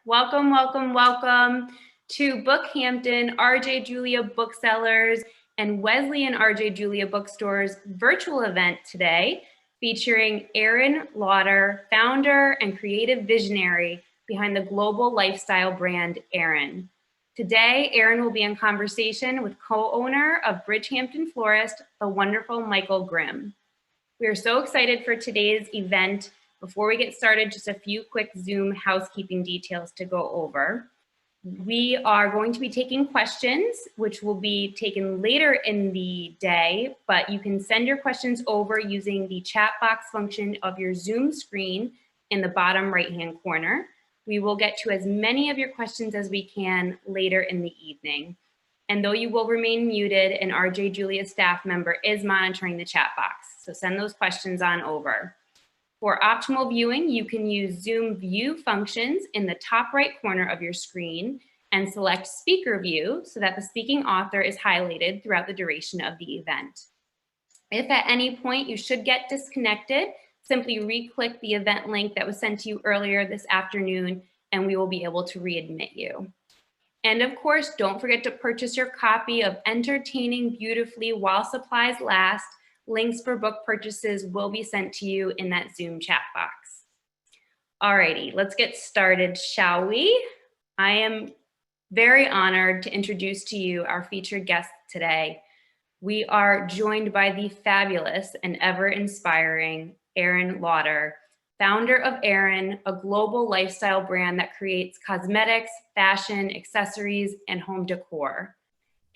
Welcome, welcome, welcome to BookHampton, RJ Julia Booksellers, and Wesley and RJ Julia Bookstores virtual event today featuring Aerin Lauder, founder and creative visionary behind the global lifestyle brand Aerin. Today, Aerin will be in conversation with co-owner of Bridgehampton Florist, the wonderful Michael Grimm. We are so excited for today's event. Before we get started, just a few quick Zoom housekeeping details to go over. We are going to be taking questions, which will be taken later in the day, but you can send your questions over using the chat box function of your Zoom screen in the bottom right-hand corner. We will get to as many of your questions as we can later in the evening. And though you will remain muted, an RJ Julia staff member is monitoring the chat box, so send those questions on over. For optimal viewing, you can use Zoom view functions in the top right corner of your screen and select speaker view so that the speaking author is highlighted throughout the duration of the event. If at any point you should get disconnected, simply re-click the event link that was sent to you earlier this afternoon and we will be able to readmit you. And of course, don't forget to purchase your copy of Entertaining Beautifully While Supplies Last. Links for book purchases will be sent to you in that Zoom chat box. Alrighty, let's get started, shall we? I am very honored to introduce to you our featured guest today. We are joined by the fabulous and ever-inspiring Aerin Lauder, founder of Aerin, a global lifestyle brand that creates cosmetics, fashion, accessories, and home decor.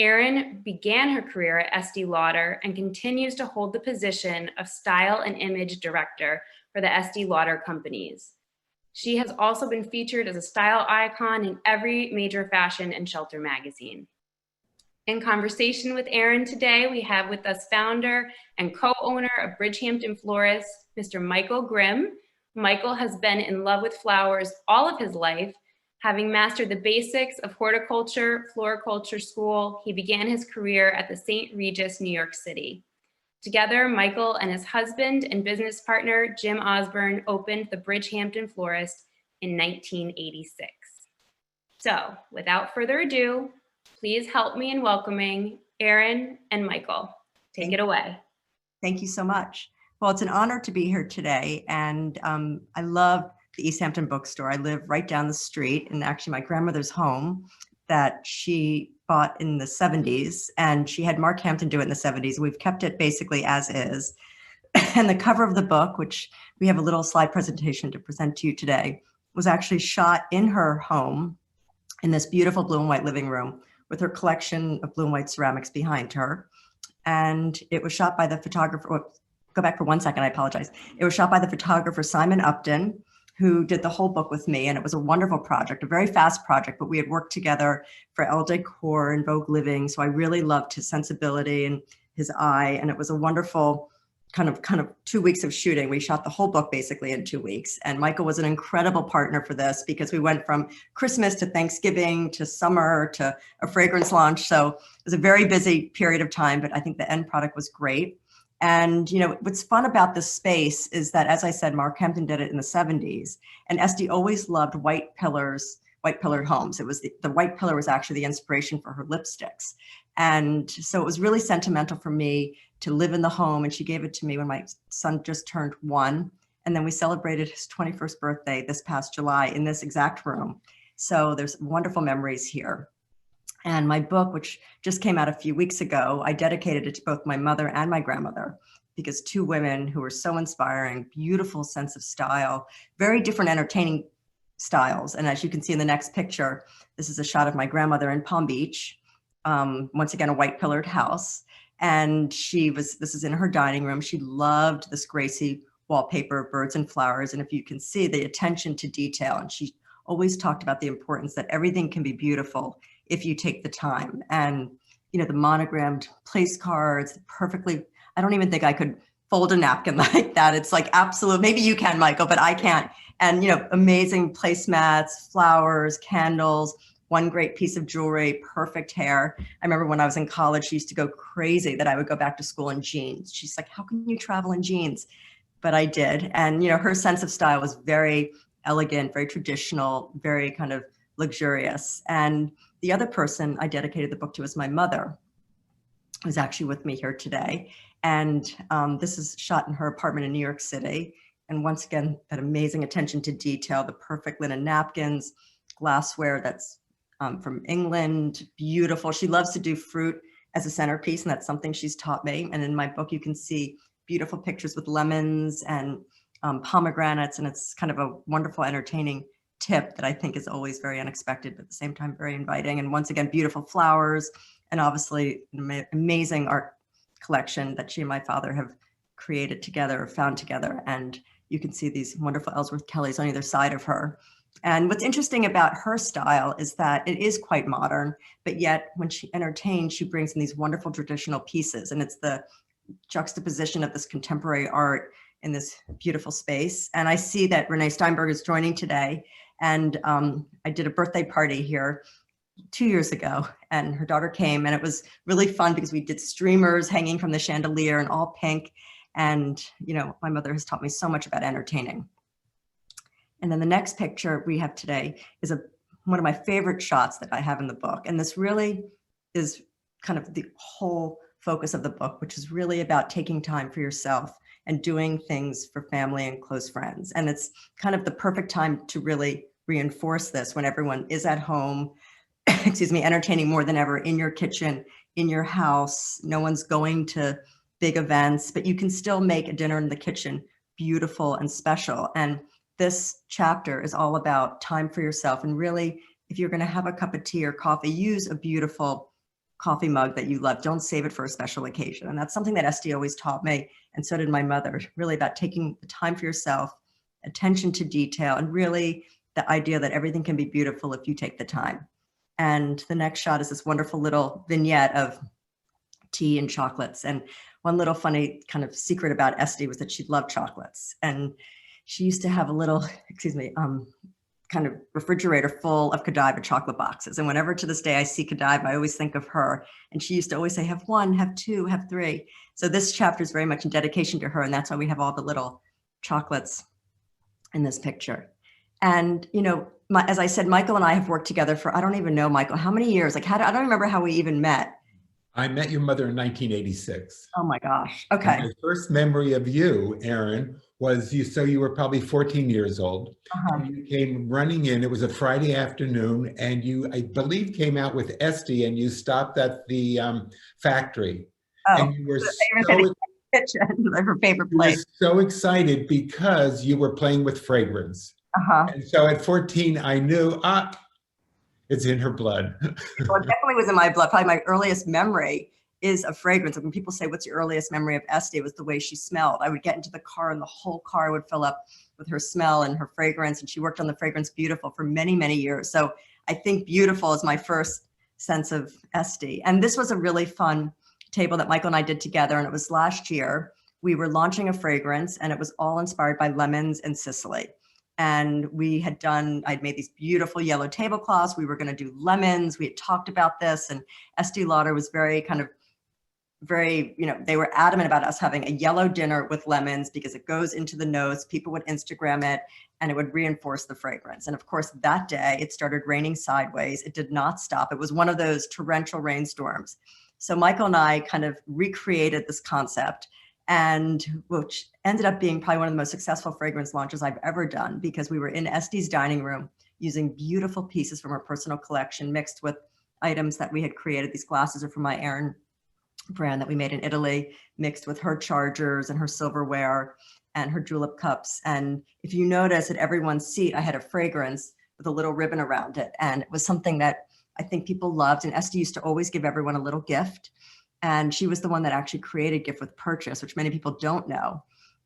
Aerin began her career at Estee Lauder and continues to hold the position of style and image director for the Estee Lauder companies. She has also been featured as a style icon in every major fashion and shelter magazine. In conversation with Aerin today, we have with us founder and co-owner of Bridgehampton Florist, Mr. Michael Grimm. Michael has been in love with flowers all of his life. Having mastered the basics of horticulture, floriculture school, he began his career at the St. Regis, New York City. Together, Michael and his husband and business partner, Jim Osborne, opened the Bridgehampton Florist in 1986. So, without further ado, please help me in welcoming Aerin and Michael. Take it away. Thank you so much. Well, it's an honor to be here today, and I love the East Hampton bookstore. I live right down the street, and actually my grandmother's home that she bought in the 70s, and she had Mark Hampton do it in the 70s. We've kept it basically as is. And the cover of the book, which we have a little slide presentation to present to you today, was actually shot in her home in this beautiful blue and white living room with her collection of blue and white ceramics behind her. And it was shot by the photographer. Go back for 1 second, I apologize. It was shot by the photographer Simon Upton, who did the whole book with me. And it was a wonderful project, a very fast project, but we had worked together for Elle Decor and Vogue Living. So I really loved his sensibility and his eye. And it was a wonderful kind of 2 weeks of shooting. We shot the whole book basically in 2 weeks. And Michael was an incredible partner for this because we went from Christmas to Thanksgiving to summer to a fragrance launch. So it was a very busy period of time, but I think the end product was great. And, you know, what's fun about this space is that, as I said, Mark Hampton did it in the 70s, and Estee always loved white pillars, white pillared homes. It was the white pillar was actually the inspiration for her lipsticks. And so it was really sentimental for me to live in the home. And she gave it to me when my son just turned 1. And then we celebrated his 21st birthday this past July in this exact room. So there's wonderful memories here. And my book, which just came out a few weeks ago, I dedicated it to both my mother and my grandmother, because 2 women who were so inspiring, beautiful sense of style, very different entertaining styles. And as you can see in the next picture, this is a shot of my grandmother in Palm Beach, once again, a white pillared house. And this is in her dining room. She loved this Gracie wallpaper, birds and flowers. And if you can see the attention to detail, and she always talked about the importance that everything can be beautiful if you take the time. And, you know, the monogrammed place cards, perfectly, I don't even think I could fold a napkin like that. It's like absolute, maybe you can, Michael, but I can't. And, you know, amazing placemats, flowers, candles, one great piece of jewelry, perfect hair. I remember when I was in college, she used to go crazy that I would go back to school in jeans. She's like, how can you travel in jeans? But I did. And, you know, her sense of style was very elegant, very traditional, very kind of luxurious. And the other person I dedicated the book to is my mother, who's actually with me here today. And this is shot in her apartment in New York City. And once again, that amazing attention to detail, the perfect linen napkins, glassware that's from England, beautiful. She loves to do fruit as a centerpiece, and that's something she's taught me. And in my book, you can see beautiful pictures with lemons and pomegranates, and it's kind of a wonderful, entertaining tip that I think is always very unexpected, but at the same time very inviting. And once again, beautiful flowers, and obviously an amazing art collection that she and my father have created together, found together. And you can see these wonderful Ellsworth Kellys on either side of her. And what's interesting about her style is that it is quite modern, but yet when she entertains, she brings in these wonderful traditional pieces. And it's the juxtaposition of this contemporary art in this beautiful space. And I see that Renee Steinberg is joining today. And I did a birthday party here 2 years ago, and her daughter came, and it was really fun because we did streamers hanging from the chandelier and all pink. And, you know, my mother has taught me so much about entertaining. And then the next picture we have today is one of my favorite shots that I have in the book. And this really is kind of the whole focus of the book, which is really about taking time for yourself and doing things for family and close friends. And it's kind of the perfect time to really reinforce this when everyone is at home, excuse me, entertaining more than ever in your kitchen, in your house. No one's going to big events, but you can still make a dinner in the kitchen beautiful and special. And this chapter is all about time for yourself. And really, if you're going to have a cup of tea or coffee, use a beautiful coffee mug that you love. Don't save it for a special occasion. And that's something that Esty always taught me. And so did my mother, really about taking the time for yourself, attention to detail, and really the idea that everything can be beautiful if you take the time. And the next shot is this wonderful little vignette of tea and chocolates. And one little funny kind of secret about Esty was that she loved chocolates. And she used to have a little, excuse me, kind of refrigerator full of Godiva chocolate boxes. And whenever to this day I see Godiva, I always think of her. And she used to always say, have one, have two, have three. So this chapter is very much in dedication to her. And that's why we have all the little chocolates in this picture. And, you know, as I said, Michael and I have worked together for, I don't even know, Michael, how many years? Like, I don't remember how we even met. I met your mother in 1986. Oh my gosh. Okay. And my first memory of you, Aerin, was you were probably 14 years old. And you came running in. It was a Friday afternoon, and you, I believe, came out with Esty, and you stopped at the factory. Oh, and you were kitchen, her favorite place. So excited because you were playing with fragrance. And so at 14, I knew, it's in her blood. Well, it definitely was in my blood. Probably my earliest memory is a fragrance. When people say, what's your earliest memory of Esty? It was the way she smelled. I would get into the car and the whole car would fill up with her smell and her fragrance. And she worked on the fragrance Beautiful for many, many years. So I think Beautiful is my first sense of Esty. And this was a really fun table that Michael and I did together. And it was last year. We were launching a fragrance, and it was all inspired by lemons and Sicily. And I'd made these beautiful yellow tablecloths. We were going to do lemons. We had talked about this, and Estee Lauder was very, you know, they were adamant about us having a yellow dinner with lemons because it goes into the notes. People would Instagram it, and it would reinforce the fragrance. And of course, that day it started raining sideways. It did not stop. It was one of those torrential rainstorms. So Michael and I kind of recreated this concept, and which ended up being probably one of the most successful fragrance launches I've ever done, because we were in Estee's dining room using beautiful pieces from her personal collection mixed with items that we had created. These glasses are from my Aerin brand that we made in Italy, mixed with her chargers and her silverware and her julep cups. And if you notice, at everyone's seat, I had a fragrance with a little ribbon around it. And it was something that I think people loved. And Esty used to always give everyone a little gift. And she was the one that actually created Gift with Purchase, which many people don't know.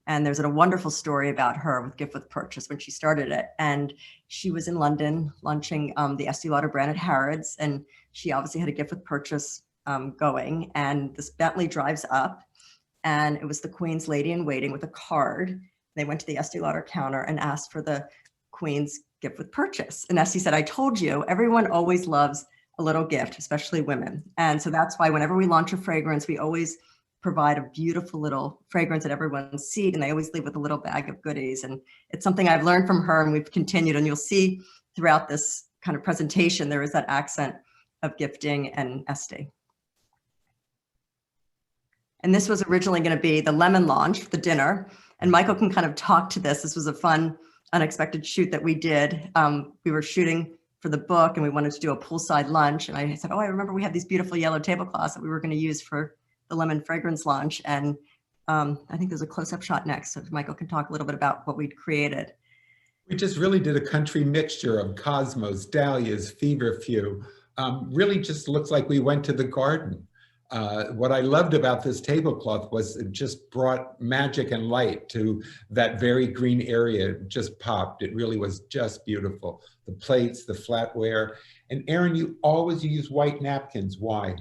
And there's a wonderful story about her with Gift with Purchase when she started it. And she was in London launching the Estee Lauder brand at Harrods. And she obviously had a Gift with Purchase going. And this Bentley drives up, and it was the Queen's lady in waiting with a card. They went to the Estee Lauder counter and asked for the Queen's Gift with Purchase. And Esty said, I told you, everyone always loves a little gift, especially women. And so that's why whenever we launch a fragrance, we always provide a beautiful little fragrance at everyone's seat, and they always leave with a little bag of goodies. And it's something I've learned from her, and we've continued, and you'll see throughout this kind of presentation, there is that accent of gifting and Esty. And this was originally going to be the lemon launch, the dinner, and Michael can kind of talk to this. This was a fun, unexpected shoot that we did. We were shooting for the book, and we wanted to do a poolside lunch, and I said, oh, I remember we have these beautiful yellow tablecloths that we were going to use for the lemon fragrance launch. And I think there's a close-up shot next, so Michael can talk a little bit about what we'd created. We just really did a country mixture of cosmos, dahlias, feverfew. Really just looks like we went to the garden. What I loved about this tablecloth was it just brought magic and light to that very green area. It just popped. It really was just beautiful. The plates, the flatware. And Aerin, you always use white napkins. Why?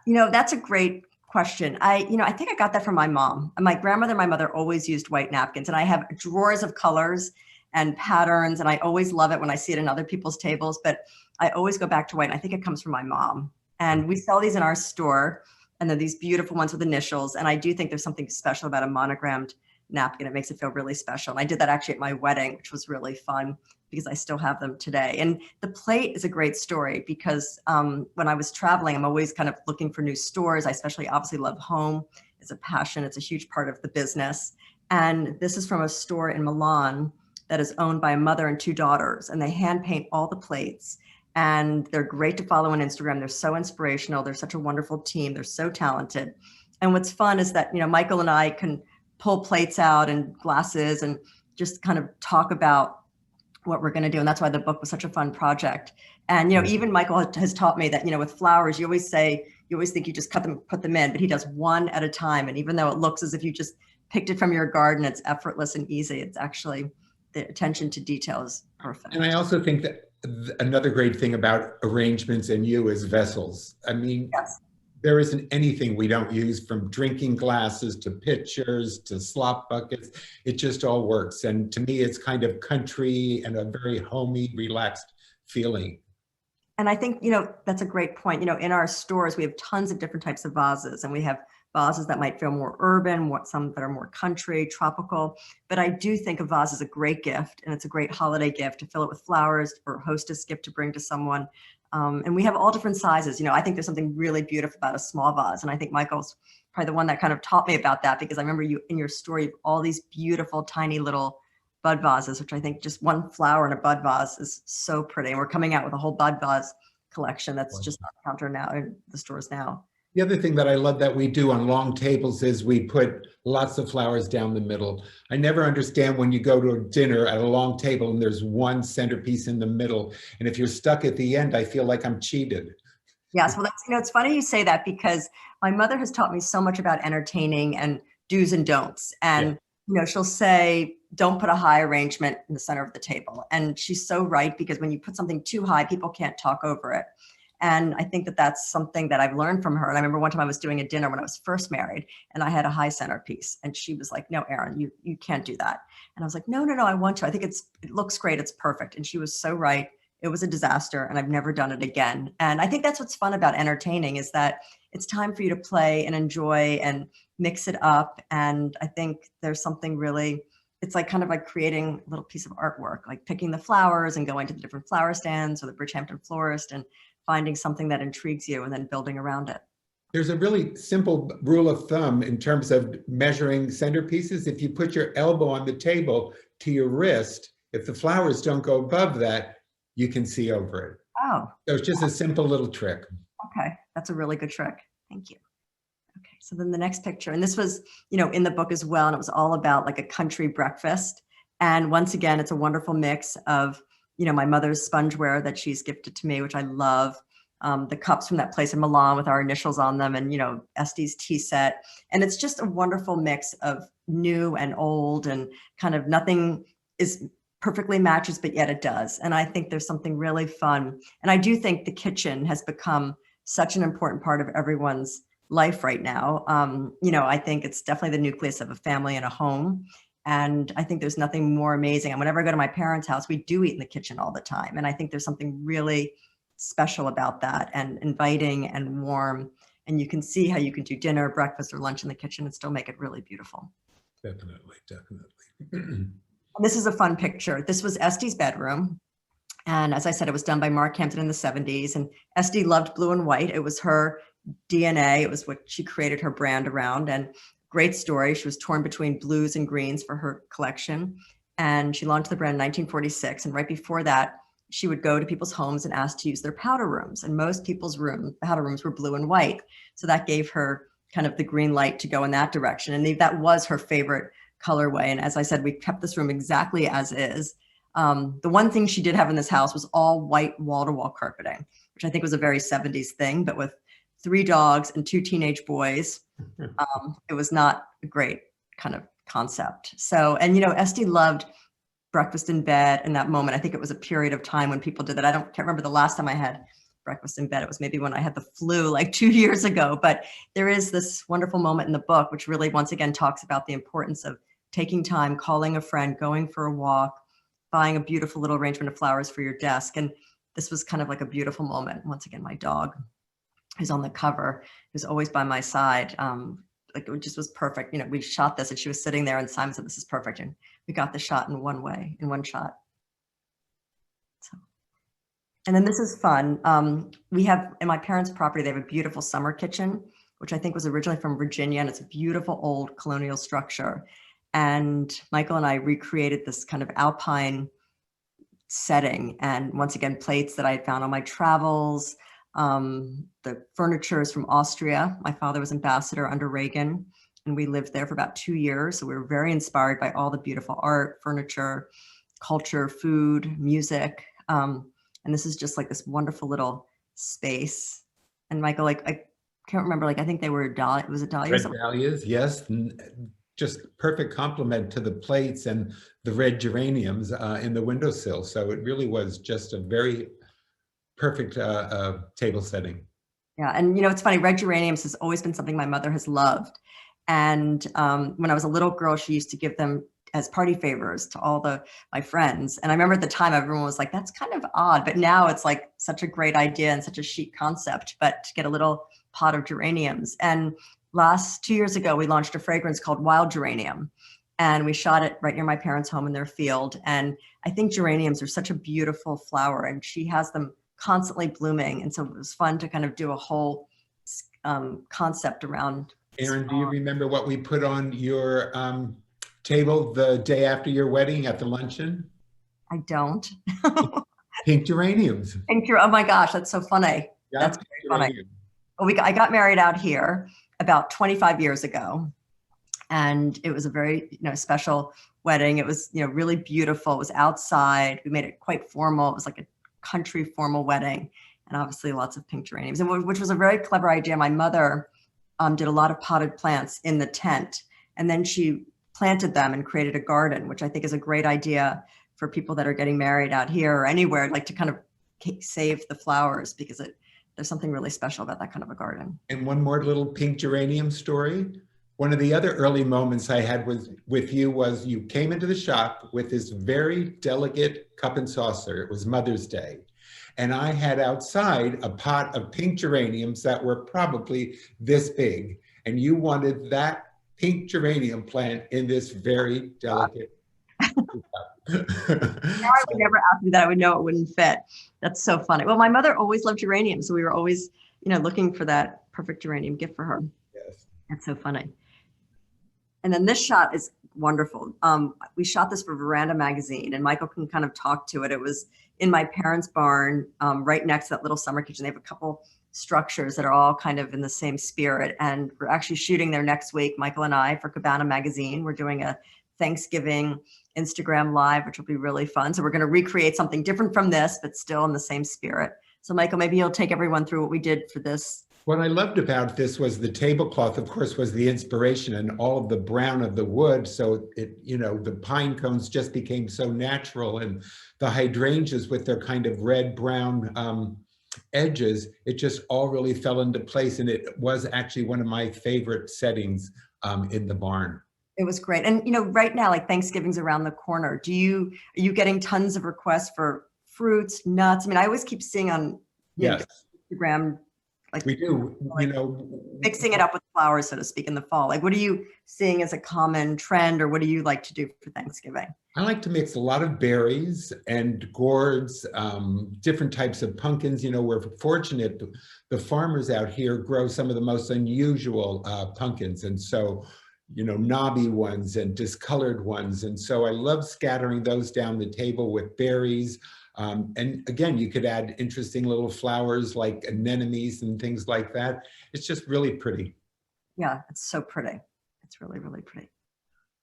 You know, that's a great question. I think I got that from my mom. My grandmother and my mother always used white napkins, and I have drawers of colors and patterns, and I always love it when I see it in other people's tables, but I always go back to white, and I think it comes from my mom. And we sell these in our store, and they're these beautiful ones with initials, and I do think there's something special about a monogrammed napkin. It makes it feel really special. And I did that actually at my wedding, which was really fun because I still have them today. And the plate is a great story because when I was traveling, I'm always kind of looking for new stores. I especially obviously love home. It's a passion. It's a huge part of the business. And this is from a store in Milan that is owned by a mother and 2 daughters, and they hand paint all the plates. And they're great to follow on Instagram. They're so inspirational. They're such a wonderful team. They're so talented. And what's fun is that, Michael and I can pull plates out and glasses and just kind of talk about what we're going to do. And that's why the book was such a fun project. And, even Michael has taught me that, with flowers, you always think you just cut them, put them in, but he does one at a time. And even though it looks as if you just picked it from your garden, it's effortless and easy. It's actually, the attention to detail is perfect. And I also think that another great thing about arrangements and you is vessels. I mean, yes. There isn't anything we don't use, from drinking glasses to pitchers to slop buckets. It just all works. And to me, it's kind of country and a very homey, relaxed feeling. And I think, that's a great point. In our stores, we have tons of different types of vases, and we have vases that might feel more urban, some that are more country, tropical. But I do think a vase is a great gift, and it's a great holiday gift to fill it with flowers, or a hostess gift to bring to someone. And we have all different sizes. I think there's something really beautiful about a small vase. And I think Michael's probably the one that kind of taught me about that, because I remember you in your story, you have all these beautiful, tiny little bud vases, which I think just one flower in a bud vase is so pretty. And we're coming out with a whole bud vase collection that's just on the counter now in the stores now. The other thing that I love that we do on long tables is we put lots of flowers down the middle. I never understand when you go to a dinner at a long table and there's one centerpiece in the middle. And if you're stuck at the end, I feel like I'm cheated. Yes, well, that's, it's funny you say that, because my mother has taught me so much about entertaining and do's and don'ts. And, she'll say, don't put a high arrangement in the center of the table. And she's so right, because when you put something too high, people can't talk over it. And I think that that's something that I've learned from her. And I remember one time I was doing a dinner when I was first married, and I had a high centerpiece, and she was like, no, Aerin, you can't do that. And I was like, no, I want to. I think it looks great. It's perfect. And she was so right. It was a disaster, and I've never done it again. And I think that's what's fun about entertaining, is that it's time for you to play and enjoy and mix it up. And I think there's something really, it's like kind of like creating a little piece of artwork, like picking the flowers and going to the different flower stands or the BookHampton florist and finding something that intrigues you and then building around it. There's a really simple rule of thumb in terms of measuring centerpieces. If you put your elbow on the table to your wrist, if the flowers don't go above that, you can see over it. Oh. So it's just a simple little trick. Okay, that's a really good trick. Thank you. Okay, so then the next picture, and this was, in the book as well, and it was all about like a country breakfast. And once again, it's a wonderful mix of, my mother's spongeware that she's gifted to me, which I love. The cups from that place in Milan with our initials on them, and, Esty's tea set. And it's just a wonderful mix of new and old, and kind of nothing is perfectly matches, but yet it does. And I think there's something really fun. And I do think the kitchen has become such an important part of everyone's life right now. I think it's definitely the nucleus of a family and a home. And I think there's nothing more amazing. And whenever I go to my parents' house, we do eat in the kitchen all the time. And I think there's something really special about that, and inviting and warm And you can see how you can do dinner, breakfast, or lunch in the kitchen and still make it really beautiful. Definitely, definitely. And this is a fun picture. This was Esti's bedroom. And as I said, it was done by Mark Hampton in the 70s. And Esti loved blue and white. It was her DNA. It was what she created her brand around. And great story. She was torn between blues and greens for her collection. And she launched the brand in 1946. And right before that, she would go to people's homes and ask to use their powder rooms. And most people's powder rooms were blue and white. So that gave her kind of the green light to go in that direction. And that was her favorite colorway. And as I said, we kept this room exactly as is. The one thing she did have in this house was all white wall-to-wall carpeting, which I think was a very 70s thing, but with 3 dogs and 2 teenage boys, it was not a great kind of concept. So, and Esti loved breakfast in bed in that moment. I think it was a period of time when people did that. Can't remember the last time I had breakfast in bed. It was maybe when I had the flu like 2 years ago, but there is this wonderful moment in the book, which really once again talks about the importance of taking time, calling a friend, going for a walk, buying a beautiful little arrangement of flowers for your desk. And this was kind of like a beautiful moment. Once again, my dog, who's on the cover, who's always by my side. Like it just was perfect. We shot this and she was sitting there and Simon said, this is perfect. And we got the shot in one shot. So, and then this is fun. We have, in my parents' property, they have a beautiful summer kitchen, which I think was originally from Virginia. And it's a beautiful old colonial structure. And Michael and I recreated this kind of alpine setting. And once again, plates that I had found on my travels. The furniture is from Austria. My father was ambassador under Reagan, and we lived there for about 2 years. So we were very inspired by all the beautiful art, furniture, culture, food, music. And this is just like this wonderful little space. And Michael, like, I can't remember, like, I think they were dahlias. Was it dahlias? Red dahlias, yes. Just perfect complement to the plates and the red geraniums in the windowsill. So it really was just a very perfect table setting. Yeah, and it's funny, red geraniums has always been something my mother has loved. And when I was a little girl, she used to give them as party favors to all my friends. And I remember at the time, everyone was like, that's kind of odd. But now it's like such a great idea and such a chic concept, but to get a little pot of geraniums. And 2 years ago, we launched a fragrance called Wild Geranium. And we shot it right near my parents' home in their field. And I think geraniums are such a beautiful flower, and she has them constantly blooming. And so it was fun to kind of do a whole concept around. Aerin, do you remember what we put on your table the day after your wedding at the luncheon? I don't. Pink geraniums. Oh my gosh, that's so funny. Yeah, that's very funny. Well, I got married out here about 25 years ago. And it was a very, special wedding. It was, really beautiful. It was outside. We made it quite formal. It was like a country formal wedding, and obviously lots of pink geraniums, and which was a very clever idea. My mother did a lot of potted plants in the tent, and then she planted them and created a garden, which I think is a great idea for people that are getting married out here or anywhere, like to kind of save the flowers, because there's something really special about that kind of a garden. And one more little pink geranium story. One of the other early moments I had with you was you came into the shop with this very delicate cup and saucer. It was Mother's Day. And I had outside a pot of pink geraniums that were probably this big. And you wanted that pink geranium plant in this very delicate cup. Now I would never ask you that. I would know it wouldn't fit. That's so funny. Well, my mother always loved geraniums. So we were always, looking for that perfect geranium gift for her. Yes. That's so funny. And then this shot is wonderful. We shot this for Veranda magazine, and Michael can kind of talk to it. It was in my parents' barn, right next to that little summer kitchen. They have a couple structures that are all kind of in the same spirit. And we're actually shooting there next week, Michael and I, for Cabana magazine. We're doing a Thanksgiving Instagram live, which will be really fun. So we're going to recreate something different from this, but still in the same spirit. So Michael, maybe you'll take everyone through what we did for this. What I loved about this was the tablecloth, of course, was the inspiration, and all of the brown of the wood. So the pine cones just became so natural, and the hydrangeas with their kind of red brown edges, it just all really fell into place. And it was actually one of my favorite settings in the barn. It was great. And, right now, like Thanksgiving's around the corner. Are you getting tons of requests for fruits, nuts? I mean, I always keep seeing on yes. Instagram Like We do, like you know. mixing it up with flowers, so to speak, in the fall. Like, what are you seeing as a common trend, or what do you like to do for Thanksgiving? I like to mix a lot of berries and gourds, different types of pumpkins. You know, we're fortunate. The farmers out here grow some of the most unusual pumpkins. And so, you know, knobby ones and discolored ones. And so I love scattering those down the table with berries. And again, you could add interesting little flowers like anemones and things like that. It's just really pretty. Yeah, it's so pretty. It's really, really pretty.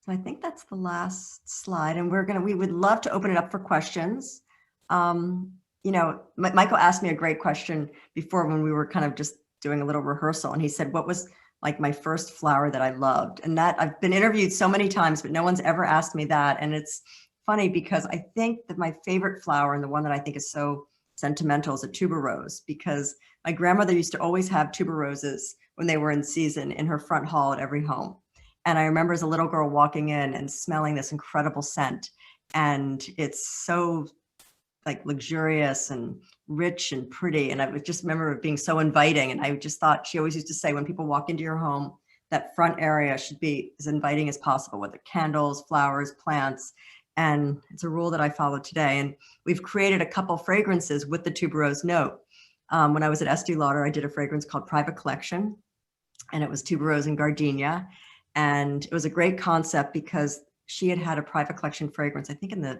So I think that's the last slide, and we would love to open it up for questions. You know, Michael asked me a great question before when we were kind of just doing a little rehearsal, and he said, what was like my first flower that I loved? And that I've been interviewed so many times, but no one's ever asked me that. And it's funny because I think that my favorite flower, and the one that I think is so sentimental, is a tuberose, because my grandmother used to always have tuberoses when they were in season in her front hall at every home. And I remember as a little girl walking in and smelling this incredible scent. And it's so like luxurious and rich and pretty. And I would just remember it being so inviting. And I just thought, she always used to say, when people walk into your home, that front area should be as inviting as possible, whether candles, flowers, plants. And it's a rule that I follow today. And we've created a couple fragrances with the tuberose note. When I was at Estee Lauder, I did a fragrance called Private Collection, and it was tuberose and gardenia. And it was a great concept because she had a Private Collection fragrance, I think in the, I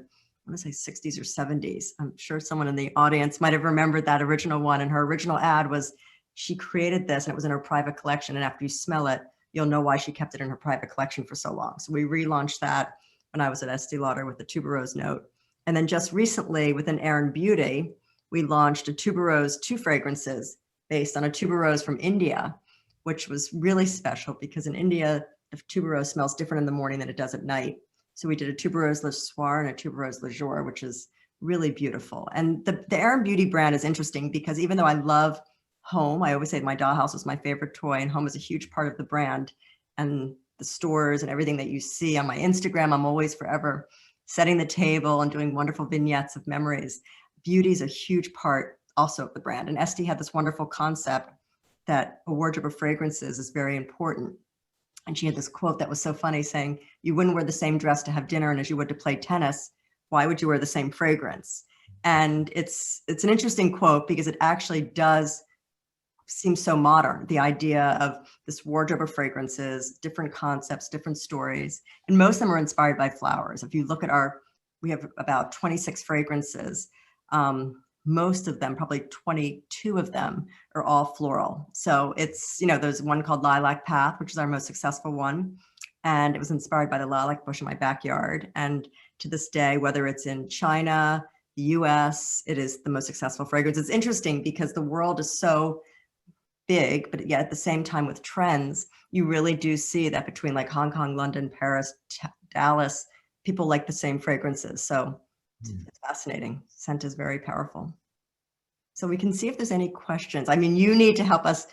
want to say 60s or 70s. I'm sure someone in the audience might have remembered that original one. And her original ad was, she created this and it was in her private collection. And after you smell it, you'll know why she kept it in her private collection for so long. So we relaunched that when I was at Estee Lauder with the tuberose note. And then just recently within Aerin Beauty, we launched a tuberose 2 fragrances based on a tuberose from India, which was really special because in India, the tuberose smells different in the morning than it does at night. So we did a tuberose le soir and a tuberose le jour, which is really beautiful. And the Aerin Beauty brand is interesting because even though I love home, I always say my dollhouse is my favorite toy, and home is a huge part of the brand. And the stores and everything that you see on my Instagram, I'm always forever setting the table and doing wonderful vignettes of memories. Beauty is a huge part also of the brand. And Estee had this wonderful concept that a wardrobe of fragrances is very important. And she had this quote that was so funny saying, you wouldn't wear the same dress to have dinner and as you would to play tennis. Why would you wear the same fragrance? And it's an interesting quote because it actually does seem so modern. The idea of this wardrobe of fragrances, different concepts, different stories, and most of them are inspired by flowers. If you look at we have about 26 fragrances. Most of them, probably 22 of them, are all floral. So it's, you know, there's one called Lilac Path, which is our most successful one. And it was inspired by the lilac bush in my backyard. And to this day, whether it's in China, the US, it is the most successful fragrance. It's interesting because the world is so big, but yet at the same time with trends, you really do see that between like Hong Kong, London, Paris, Dallas, people like the same fragrances. So it's fascinating. Scent is very powerful. So we can see if there's any questions. I mean, you need to help us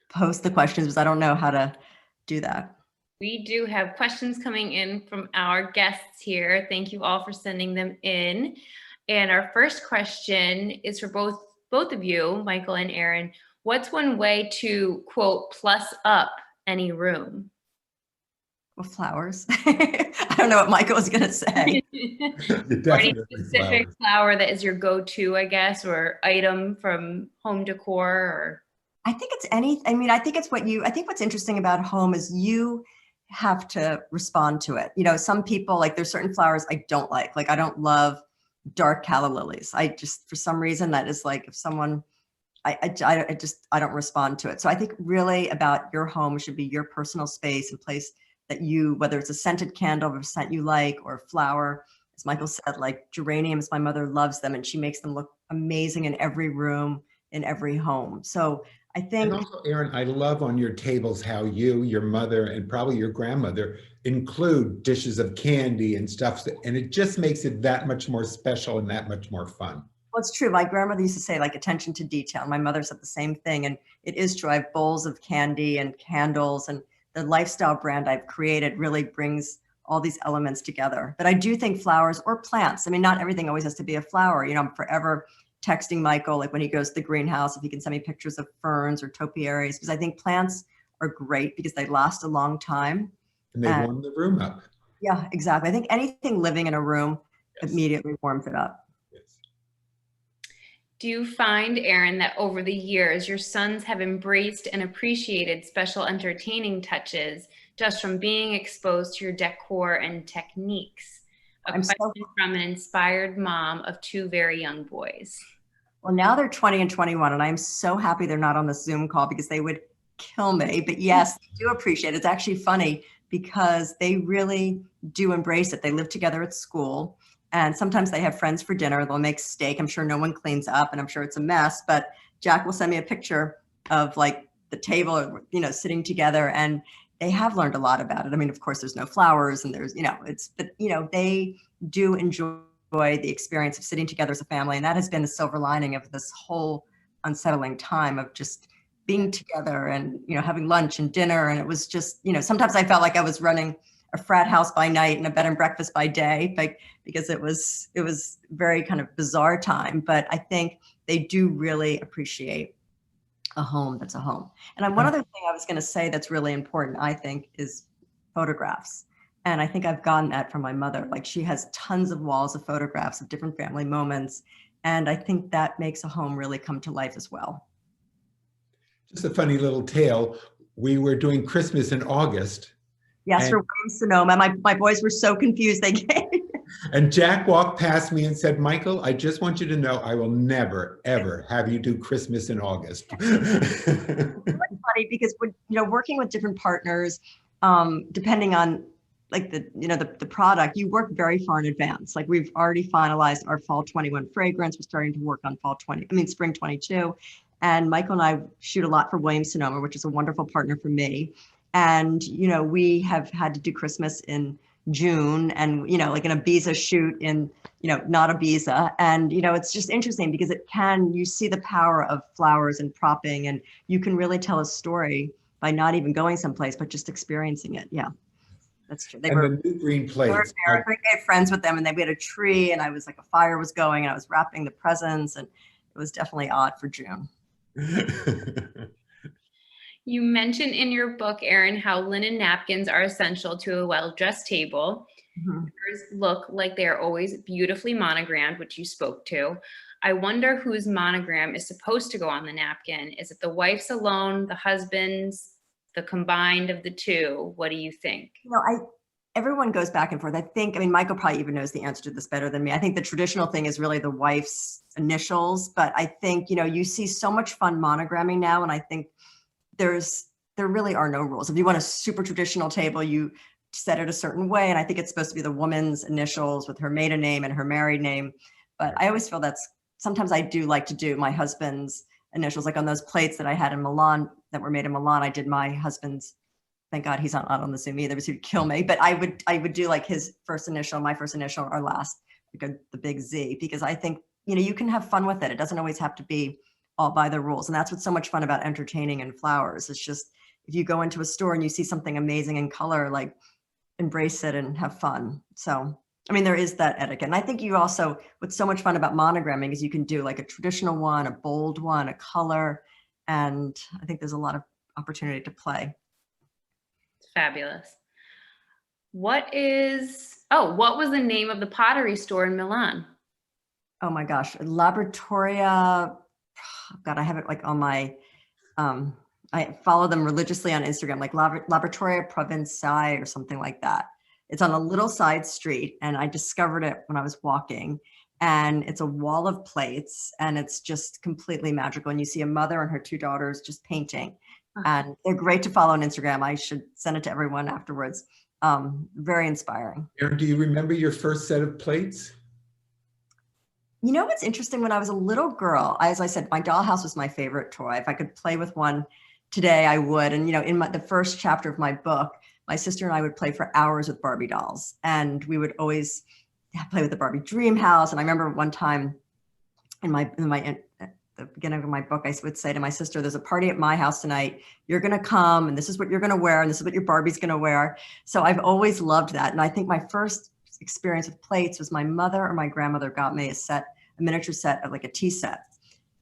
post the questions because I don't know how to do that. We do have questions coming in from our guests here. Thank you all for sending them in. And our first question is for both of you, Michael and Aerin. What's one way to, quote, plus up any room? Well, flowers. I don't know what Michael was going to say. Or any specific flower that is your go-to, I guess, or item from home decor, or? I think it's I think what's interesting about home is you have to respond to it. You know, some people, like there's certain flowers I don't like I don't love dark calla lilies. I just, for some reason, that is like, if someone, I don't respond to it. So I think really about your home should be your personal space and place that you, whether it's a scented candle or a scent you like, or a flower, as Michael said, like geraniums, my mother loves them and she makes them look amazing in every room, in every home. So I think— And also, Aerin, I love on your tables how you, your mother, and probably your grandmother include dishes of candy and stuff, and it just makes it that much more special and that much more fun. Well, it's true. My grandmother used to say, like, attention to detail. My mother said the same thing, and it is true. I have bowls of candy and candles, and the lifestyle brand I've created really brings all these elements together. But I do think flowers or plants, I mean, not everything always has to be a flower. You know, I'm forever texting Michael, like when he goes to the greenhouse, if he can send me pictures of ferns or topiaries, because I think plants are great because they last a long time. And they warm the room up. Yeah, exactly. I think anything living in a room Yes. immediately warms it up. Yes. Do you find, Aerin, that over the years, your sons have embraced and appreciated special entertaining touches just from being exposed to your decor and techniques? A question from an inspired mom of two very young boys. Well, now they're 20 and 21, and I'm so happy they're not on the Zoom call because they would kill me. But yes, they do appreciate it. It's actually funny because they really do embrace it. They live together at school, and sometimes they have friends for dinner. They'll make steak. I'm sure no one cleans up, and I'm sure it's a mess, but Jack will send me a picture of like the table, or, you know, sitting together, and they have learned a lot about it. I mean, of course, there's no flowers and there's, you know, but, you know, they do enjoy the experience of sitting together as a family. And that has been the silver lining of this whole unsettling time of just being together and, you know, having lunch and dinner. And it was just, you know, sometimes I felt like I was running a frat house by night and a bed and breakfast by day, but because it was very kind of bizarre time. But I think they do really appreciate a home that's a home. And one other thing I was going to say that's really important, I think, is photographs. And I think I've gotten that from my mother. Like, she has tons of walls of photographs of different family moments. And I think that makes a home really come to life as well. Just a funny little tale. We were doing Christmas in August. Yes, for Williams-Sonoma. My boys were so confused they came. And Jack walked past me and said, "Michael, I just want you to know I will never, ever have you do Christmas in August." It's funny because when, you know, working with different partners, depending on like the product, you work very far in advance. Like, we've already finalized our fall 21 fragrance. We're starting to work on spring 22. And Michael and I shoot a lot for Williams-Sonoma, which is a wonderful partner for me. And, you know, we have had to do Christmas in June and, you know, like an Ibiza shoot in, you know, not Ibiza. And, you know, it's just interesting because you see the power of flowers and propping, and you can really tell a story by not even going someplace, but just experiencing it. Yeah, that's true. The new green plates. I had friends with them, and we had a tree, and I was like, a fire was going, and I was wrapping the presents, and it was definitely odd for June. You mentioned in your book, Aerin, how linen napkins are essential to a well-dressed table. Mm-hmm. Yours look like they are always beautifully monogrammed, which you spoke to. I wonder whose monogram is supposed to go on the napkin. Is it the wife's alone, the husband's, the combined of the two? What do you think? You know, everyone goes back and forth. I mean, Michael probably even knows the answer to this better than me. I think the traditional thing is really the wife's initials, but I think, you know, you see so much fun monogramming now, and I think there really are no rules. If you want a super traditional table, you set it a certain way. And I think it's supposed to be the woman's initials with her maiden name and her married name. But I always feel sometimes I do like to do my husband's initials, like on those plates that I had in Milan, that were made in Milan. I did my husband's, thank God he's not on the Zoom either, because he'd kill me. But I would do like his first initial, my first initial, or last, like the big Z, because I think, you know, you can have fun with it. It doesn't always have to be all by the rules. And that's what's so much fun about entertaining and flowers. It's just, if you go into a store and you see something amazing in color, like, embrace it and have fun. So, I mean, there is that etiquette. And I think what's so much fun about monogramming is you can do like a traditional one, a bold one, a color. And I think there's a lot of opportunity to play. Fabulous. What was the name of the pottery store in Milan? Oh my gosh, Laboratoria. God, I have it like on my, I follow them religiously on Instagram, like Laboratoria Provinciale or something like that. It's on a little side street, and I discovered it when I was walking, and it's a wall of plates, and it's just completely magical. And you see a mother and her two daughters just painting, and they're great to follow on Instagram. I should send it to everyone afterwards. Very inspiring. Aerin, do you remember your first set of plates? You know what's interesting? When I was a little girl, as I said, my dollhouse was my favorite toy. If I could play with one today, I would. And, you know, in the first chapter of my book, my sister and I would play for hours with Barbie dolls. And we would always play with the Barbie dream house. And I remember one time in the beginning of my book, I would say to my sister, "There's a party at my house tonight. You're going to come, and this is what you're going to wear, and this is what your Barbie's going to wear." So I've always loved that. And I think my first experience with plates was my mother or my grandmother got me a set a miniature set of like a tea set.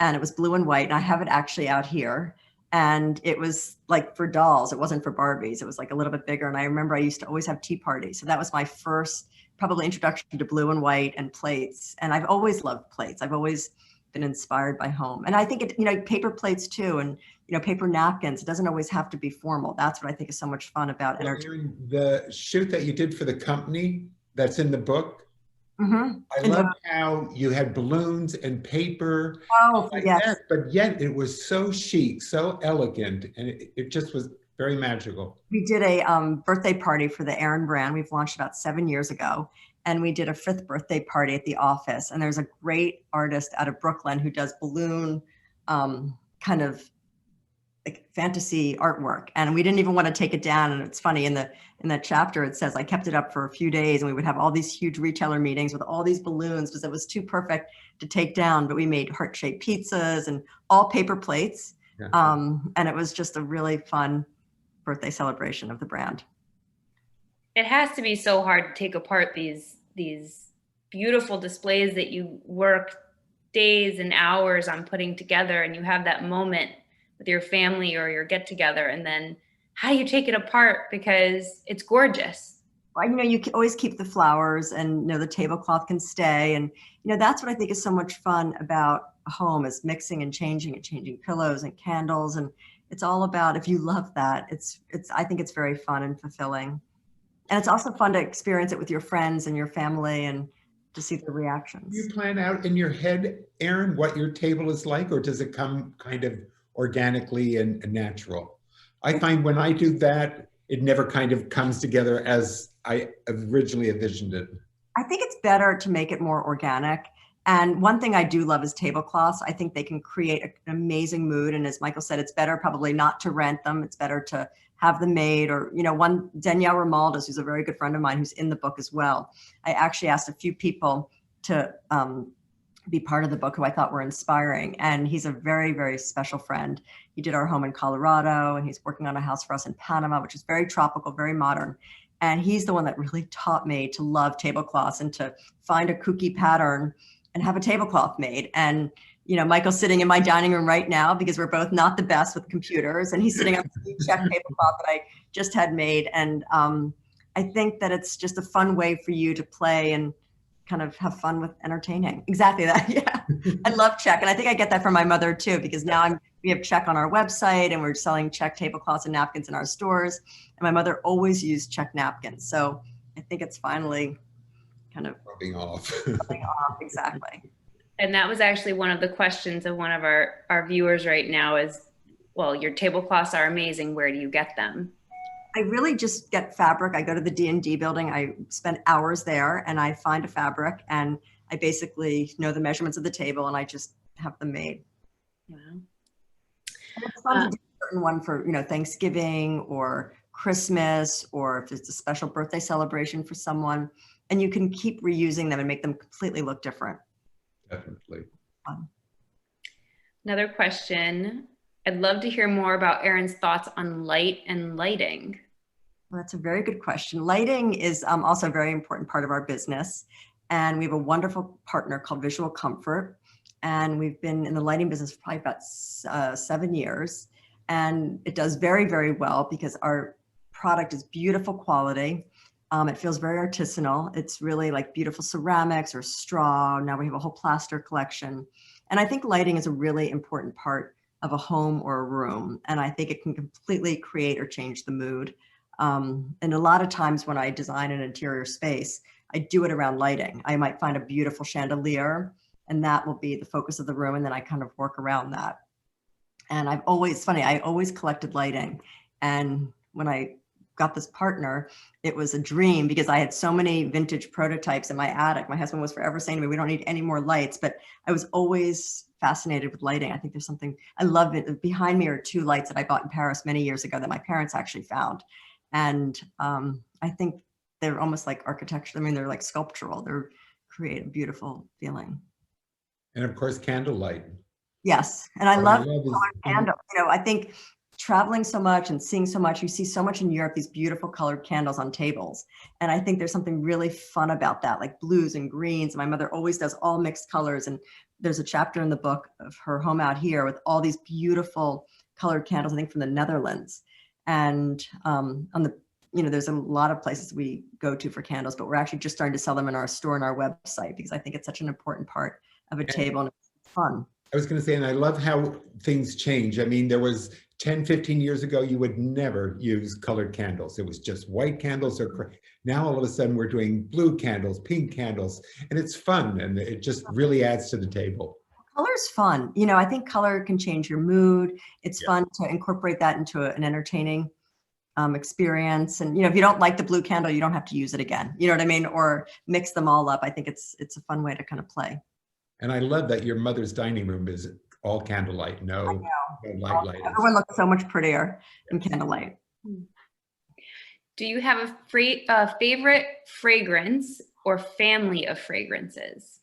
And it was blue and white. And I have it actually out here. And it was like for dolls. It wasn't for Barbies. It was like a little bit bigger. And I remember I used to always have tea parties. So that was my first probably introduction to blue and white and plates. And I've always loved plates. I've always been inspired by home. And I think it, you know, paper plates too, and, you know, paper napkins. It doesn't always have to be formal. That's what I think is so much fun about entertainment. The shoot that you did for the company that's in the book, I love how you had balloons and paper, like that, but yet it was so chic, so elegant, and it just was very magical. We did a birthday party for the Aerin brand. We've launched about 7 years ago, and we did a 5th birthday party at the office. And there's a great artist out of Brooklyn who does balloon kind of like fantasy artwork, and we didn't even want to take it down. And it's funny, in that chapter it says I kept it up for a few days, and we would have all these huge retailer meetings with all these balloons because it was too perfect to take down. But we made heart-shaped pizzas and all paper plates, and it was just a really fun birthday celebration of the brand. It has to be so hard to take apart these beautiful displays that you work days and hours on putting together, and you have that moment with your family or your get together, and then how do you take it apart because it's gorgeous? Well, you know, you can always keep the flowers, and, you know, the tablecloth can stay. And, you know, that's what I think is so much fun about a home, is mixing and changing pillows and candles. And it's all about, if you love that, I think it's very fun and fulfilling. And it's also fun to experience it with your friends and your family and to see the reactions. Do you plan out in your head, Aerin, what your table is like, or does it come kind of organically and natural? I find when I do that, it never kind of comes together as I originally envisioned it. I think it's better to make it more organic. And one thing I do love is tablecloths. I think they can create an amazing mood. And as Michael said, it's better probably not to rent them. It's better to have them made. Or, you know, one, Danielle Romaldes, who's a very good friend of mine, who's in the book as well. I actually asked a few people to be part of the book who I thought were inspiring. And he's a very, very special friend. He did our home in Colorado, and he's working on a house for us in Panama, which is very tropical, very modern. And he's the one that really taught me to love tablecloths and to find a kooky pattern and have a tablecloth made. And, you know, Michael's sitting in my dining room right now because we're both not the best with computers, and he's sitting on the check tablecloth that I just had made. And I think that it's just a fun way for you to play and kind of have fun with entertaining. Exactly that. Yeah. I love check. And I think I get that from my mother too, because now we have check on our website, and we're selling check tablecloths and napkins in our stores. And my mother always used check napkins. So I think it's finally kind of rubbing off. Exactly. And that was actually one of the questions of one of our viewers right now is, well, your tablecloths are amazing. Where do you get them? I really just get fabric. I go to the D&D building. I spend hours there, and I find a fabric, and I basically know the measurements of the table, and I just have them made. Wow. And it's fun to do a certain one for, you know, Thanksgiving or Christmas, or if it's a special birthday celebration for someone, and you can keep reusing them and make them completely look different. Definitely. Another question. I'd love to hear more about Aerin's thoughts on light and lighting. Well, that's a very good question. Lighting is also a very important part of our business. And we have a wonderful partner called Visual Comfort. And we've been in the lighting business for probably about 7 years. And it does very, very well because our product is beautiful quality. It feels very artisanal. It's really like beautiful ceramics or straw. Now we have a whole plaster collection. And I think lighting is a really important part of a home or a room. And I think it can completely create or change the mood. And a lot of times when I design an interior space, I do it around lighting. I might find a beautiful chandelier, and that will be the focus of the room. And then I kind of work around that. And I always collected lighting. And when I got this partner, it was a dream because I had so many vintage prototypes in my attic. My husband was forever saying to me, we don't need any more lights, but I was always fascinated with lighting. I think there's something, I love it. Behind me are 2 lights that I bought in Paris many years ago that my parents actually found. And I think they're almost like architecture. I mean, they're like sculptural. They create a beautiful feeling. And of course, candlelight. Yes. And I love colored candles. You know, I think traveling so much and seeing so much, you see so much in Europe, these beautiful colored candles on tables. And I think there's something really fun about that, like blues and greens. My mother always does all mixed colors. And there's a chapter in the book of her home out here with all these beautiful colored candles, I think from the Netherlands. And on the, there's a lot of places we go to for candles, but we're actually just starting to sell them in our store and our website because I think it's such an important part of a table and it's fun. I was going to say, and I love how things change. I mean, there was 10, 15 years ago, you would never use colored candles. It was just white candles. Or now all of a sudden we're doing blue candles, pink candles, and it's fun. And it just really adds to the table. Color's fun. I think color can change your mood. It's fun to incorporate that into an entertaining experience. And, if you don't like the blue candle, you don't have to use it again. You know what I mean? Or mix them all up. I think it's a fun way to kind of play. And I love that your mother's dining room is all candlelight. No light. Everyone looks so much prettier in candlelight. Do you have a favorite fragrance or family of fragrances?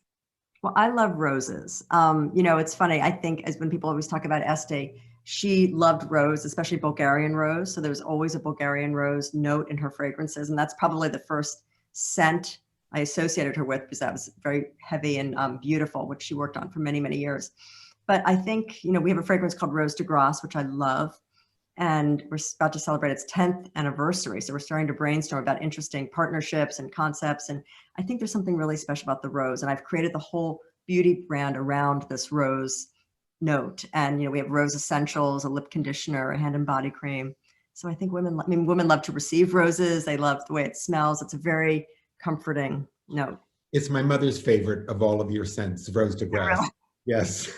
Well, I love roses. It's funny. I think as when people always talk about Este, she loved rose, especially Bulgarian rose. So there was always a Bulgarian rose note in her fragrances. And that's probably the first scent I associated her with because that was very heavy and beautiful, which she worked on for many, many years. But I think, we have a fragrance called Rose de Grace, which I love. And we're about to celebrate its 10th anniversary. So we're starting to brainstorm about interesting partnerships and concepts. And I think there's something really special about the rose. And I've created the whole beauty brand around this rose note. And, we have rose essentials, a lip conditioner, a hand and body cream. So I think women love to receive roses. They love the way it smells. It's a very comforting note. It's my mother's favorite of all of your scents, Rose de Grace. Really? Yes.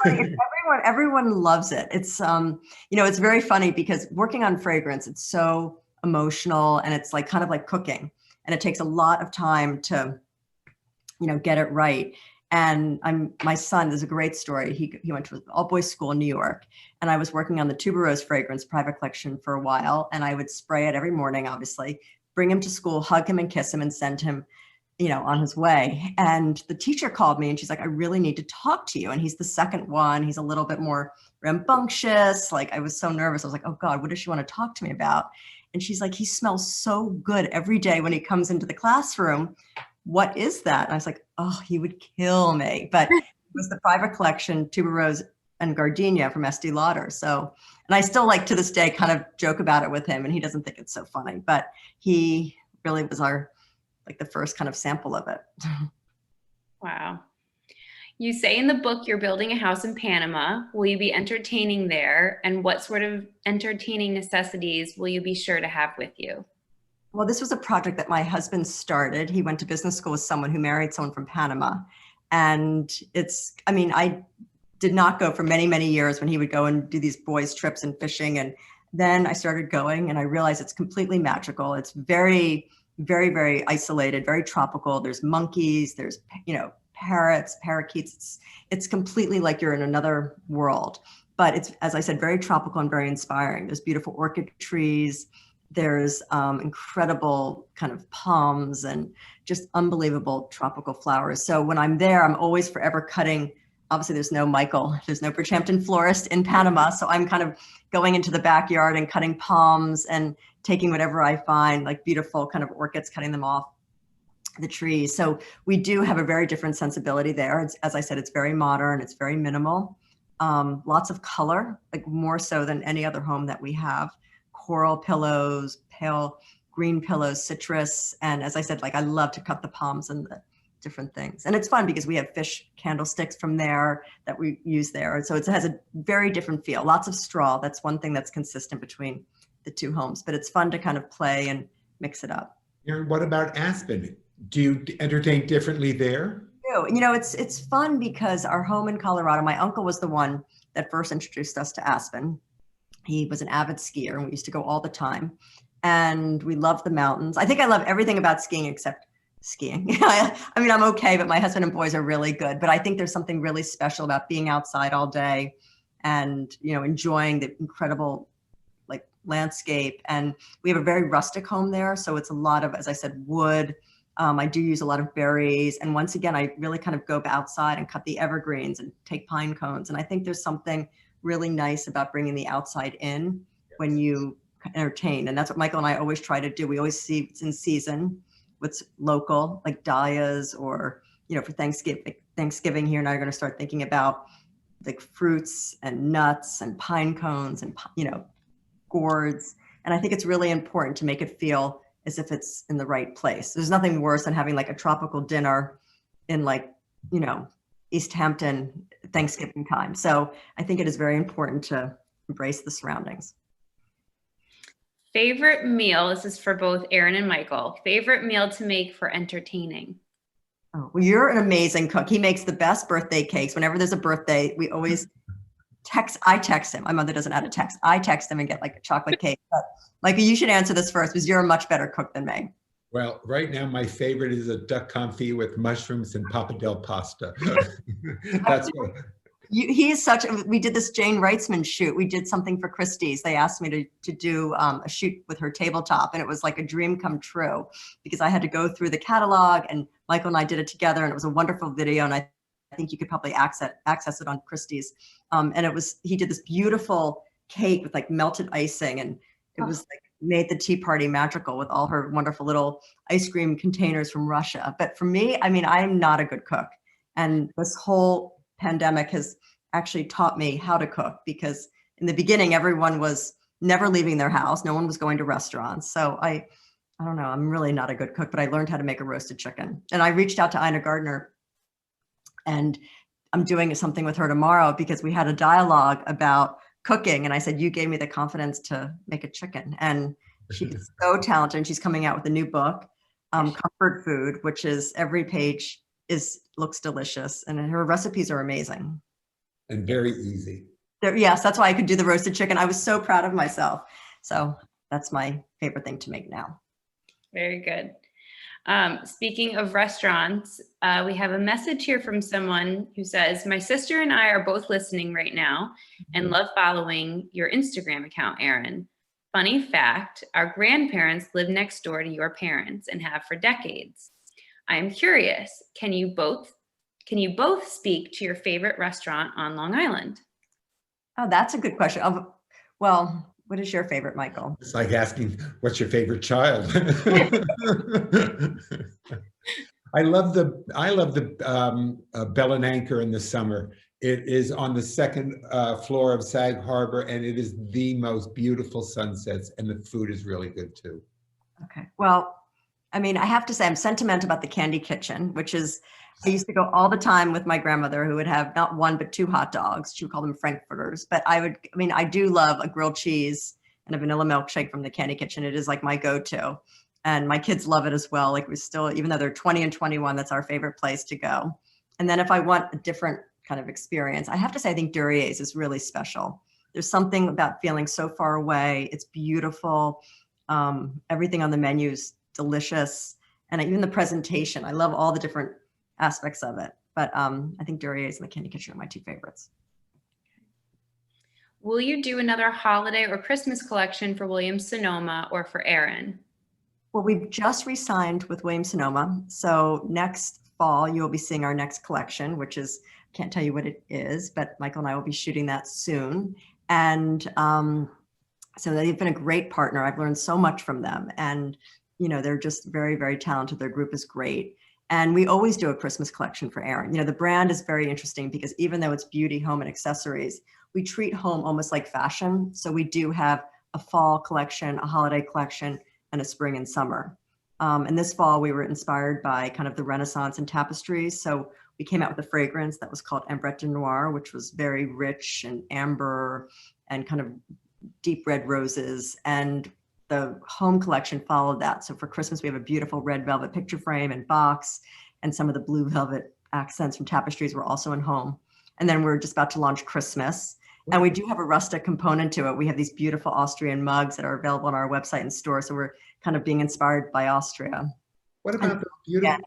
Everyone loves it. It's, it's very funny because working on fragrance, it's so emotional and it's like kind of like cooking and it takes a lot of time to, get it right. And my son, there's a great story. He went to an all boys school in New York and I was working on the tuberose fragrance private collection for a while. And I would spray it every morning, obviously, bring him to school, hug him and kiss him and send him on his way. And the teacher called me and she's like, I really need to talk to you. And he's the second one. He's a little bit more rambunctious. Like I was so nervous. I was like, oh God, what does she want to talk to me about? And she's like, he smells so good every day when he comes into the classroom. What is that? And I was like, oh, he would kill me. But it was the private collection, tuberose and gardenia from Estee Lauder. So, and I still like to this day kind of joke about it with him and he doesn't think it's so funny, but he really was the first kind of sample of it. Wow. You say in the book you're building a house in Panama. Will you be entertaining there? And what sort of entertaining necessities will you be sure to have with you? Well, this was a project that my husband started. He went to business school with someone who married someone from Panama. And I did not go for many, many years when he would go and do these boys' trips and fishing. And then I started going and I realized it's completely magical. It's very, very, very isolated, very tropical. There's monkeys, there's, parrots, parakeets. It's completely like you're in another world. But it's, as I said, very tropical and very inspiring. There's beautiful orchid trees. There's incredible kind of palms and just unbelievable tropical flowers. So when I'm there, I'm always forever cutting. Obviously, there's no BookHampton florist in Panama. So I'm kind of going into the backyard and cutting palms and taking whatever I find, like beautiful kind of orchids, cutting them off the trees. So we do have a very different sensibility there. It's, as I said, it's very modern. It's very minimal. Lots of color, like more so than any other home that we have. Coral pillows, pale green pillows, citrus. And as I said, I love to cut the palms and the different things. And it's fun because we have fish candlesticks from there that we use there. So it has a very different feel. Lots of straw. That's one thing that's consistent between the two homes, but it's fun to kind of play and mix it up. What about Aspen? Do you entertain differently there? It's fun because our home in Colorado, my uncle was the one that first introduced us to Aspen. He was an avid skier and we used to go all the time. And we love the mountains. I think I love everything about skiing except skiing. I'm okay, but my husband and boys are really good. But I think there's something really special about being outside all day and, enjoying the incredible landscape. And we have a very rustic home there. So it's a lot of, as I said, wood. I do use a lot of berries. And once again, I really kind of go outside and cut the evergreens and take pine cones. And I think there's something really nice about bringing the outside in when you entertain. And that's what Michael and I always try to do. We always see it's in season, what's local, like dahlias, or, you know, for Thanksgiving here, now you're going to start thinking about like fruits and nuts and pine cones and, you know, gourds. And I think it's really important to make it feel as if it's in the right place. There's nothing worse than having like a tropical dinner in, like, you know, East Hampton Thanksgiving time. So I think it is very important to embrace the surroundings. Favorite meal, this is for both Aerin and Michael, favorite meal to make for entertaining? Oh, well, you're an amazing cook. He makes the best birthday cakes. Whenever there's a birthday, we always I text him. My mother doesn't know how to text. I text him and get like a chocolate cake. But like, you should answer this first, because you're a much better cook than me. Well, right now, my favorite is a duck confit with mushrooms and pappardelle pasta. That's what. We did this Jane Wrightsman shoot. We did something for Christie's. They asked me to do a shoot with her tabletop, and it was like a dream come true, because I had to go through the catalog, and Michael and I did it together, and it was a wonderful video. And I think you could probably access it on Christie's. And he did this beautiful cake with like melted icing, and it was like made the tea party magical with all her wonderful little ice cream containers from Russia. But for me, I mean, I'm not a good cook, and this whole pandemic has actually taught me how to cook, because in the beginning, everyone was never leaving their house. No one was going to restaurants. So I don't know, I'm really not a good cook, but I learned how to make a roasted chicken. And I reached out to Ina Gardner, and I'm doing something with her tomorrow, because we had a dialogue about cooking. And I said, you gave me the confidence to make a chicken. And she's so talented. And she's coming out with a new book, Comfort Food, which is every page looks delicious. And her recipes are amazing. And very easy. Yes, that's why I could do the roasted chicken. I was so proud of myself. So that's my favorite thing to make now. Very good. Speaking of restaurants, we have a message here from someone who says, my sister and I are both listening right now and love following your Instagram account, Aerin. Funny fact, our grandparents live next door to your parents and have for decades. I am curious, can you both speak to your favorite restaurant on Long Island? Oh, that's a good question. Well, what is your favorite, Michael? It's like asking, what's your favorite child? I love the Bell and Anchor in the summer. It is on the second floor of Sag Harbor, and it is the most beautiful sunsets, and the food is really good too. Okay. Well, I mean, I have to say I'm sentimental about the Candy Kitchen, which is, I used to go all the time with my grandmother, who would have not one, but two hot dogs. She would call them Frankfurters. But I do love a grilled cheese and a vanilla milkshake from the Candy Kitchen. It is like my go-to. And my kids love it as well. Like, we still, even though they're 20 and 21, that's our favorite place to go. And then if I want a different kind of experience, I have to say, I think Duryea's is really special. There's something about feeling so far away. It's beautiful. Everything on the menu is delicious. And even the presentation, I love all the different aspects of it. But I think Duryea's and the Candy Kitchen are my two favorites. Will you do another holiday or Christmas collection for Williams-Sonoma or for Aerin? Well, we've just re-signed with Williams-Sonoma. So next fall, you'll be seeing our next collection, which is, can't tell you what it is, but Michael and I will be shooting that soon. And so they've been a great partner. I've learned so much from them. And, you know, they're just very, very talented. Their group is great. And we always do a Christmas collection for Aerin. You know, the brand is very interesting because even though it's beauty, home, and accessories, we treat home almost like fashion. So we do have a fall collection, a holiday collection, and a spring and summer. And this fall, we were inspired by kind of the Renaissance and tapestries. So we came out with a fragrance that was called Ambrette de Noir, which was very rich and amber and kind of deep red roses. And the home collection followed that. So for Christmas, we have a beautiful red velvet picture frame and box, and some of the blue velvet accents from tapestries were also in home. And then we're just about to launch Christmas. And we do have a rustic component to it. We have these beautiful Austrian mugs that are available on our website and store. So we're kind of being inspired by Austria. What about the beautiful? Yeah.